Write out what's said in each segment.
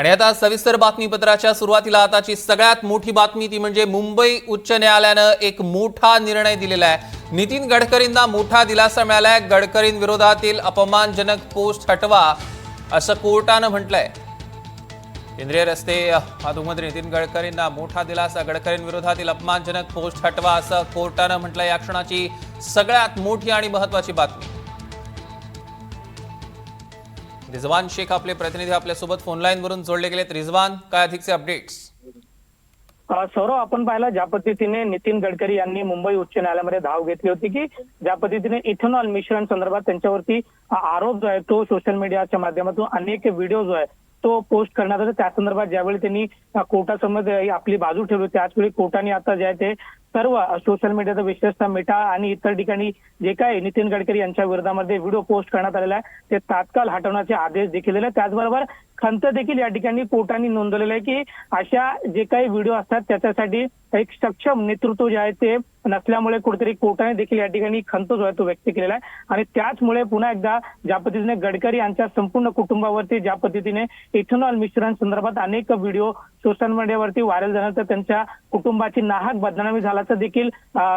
आणि आता सविस्तर बातमीपत्राच्या सुरुवातीला आताची सगळ्यात मोठी बातमी ती म्हणजे मुंबई उच्च न्यायालयानं एक मोठा निर्णय दिलेला आहे। नितीन गडकरींना मोठा दिलासा मिळालाय। गडकरींविरोधातील अपमानजनक पोस्ट हटवा असं कोर्टानं म्हटलंय। केंद्रीय रस्ते वाहतूक मंत्री नितीन गडकरींना मोठा दिलासा। गडकरींविरोधातील अपमानजनक पोस्ट हटवा असं कोर्टानं म्हटलंय। या क्षणाची सगळ्यात मोठी आणि महत्त्वाची बातमी। रिजवान शेख आपले प्रतिनिधी आपल्यासोबत फोन लाईन वरून जोडले गेलेत। रिजवान, काय अधिकचे अपडेट्स? सौरव, आपण पाहिला ज्या पद्धतीने नितीन गडकरी यांनी मुंबई उच्च न्यायालयामध्ये धाव घेतली होती की ज्या पद्धतीने इथेनॉल मिश्रण संदर्भात त्यांच्यावरती आरोप जो आहे तो सोशल मीडियाच्या माध्यमातून अनेक व्हिडिओ जो आहे तो पोस्ट करण्यात आला। त्या संदर्भात ज्यावेळी त्यांनी कोर्टासमोर आपली बाजू ठेवली त्याचवेळी कोर्टाने आता जे आहे ते सर्व सोशल मीडियाचा विशेषतः मेटा आणि इतर ठिकाणी जे काही नितीन गडकरी यांच्या विरोधामध्ये व्हिडिओ पोस्ट करण्यात आलेला आहे ते तात्काळ हटवण्याचे आदेश देखील दिले। त्याचबरोबर खंत देखील या ठिकाणी कोर्टाने नोंदवलेलं आहे की अशा जे काही व्हिडिओ असतात त्याच्यासाठी एक सक्षम नेतृत्व जे आहे ते नसल्यामुळे कुठेतरी कोर्टाने देखील या ठिकाणी खंत जो आहे तो व्यक्त केलेला आहे। आणि त्याचमुळे पुन्हा एकदा ज्या पद्धतीने गडकरी यांच्या संपूर्ण कुटुंबावरती ज्या पद्धतीने इथेनॉल मिश्रण संदर्भात अनेक व्हिडिओ सोशल मीडियावरती व्हायरल झाल्यानंतर त्यांच्या कुटुंबाची नाहक बदनामी झाल्याचं देखील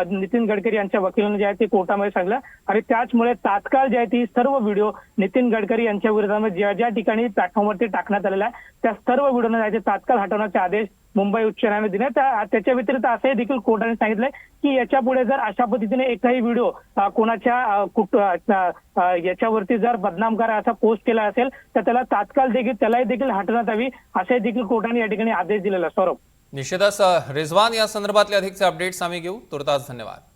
नितीन गडकरी यांच्या वकिलांनी जे आहे ते कोर्टामध्ये सांगितलं। आणि त्याचमुळे तात्काळ जे आहे ती सर्व व्हिडिओ नितीन गडकरी यांच्या विरोधामध्ये ज्या ज्या ठिकाणी प्लॅटफॉर्मवरती टाकण्यात आलेला आहे त्या सर्व व्हिडिओने तात्काळ हटवण्याचे आदेश मुंबई उच्च न्यायालयाने दिले। त्याच्या व्यतिरिक्त असंही देखील कोर्टाने सांगितलंय की याच्या पुढे जर अशा पद्धतीने एकही व्हिडिओ कोणाच्या याच्यावरती जर बदनामकार असा पोस्ट केला असेल तर त्यालाही देखील हटवण्यात यावी असे देखील कोर्टाने या ठिकाणी आदेश दिलेला। सौरभ, निश्चितच रिजवान, या संदर्भातले अधिकचे अपडेट्स आम्ही घेऊ। तुर्तास धन्यवाद।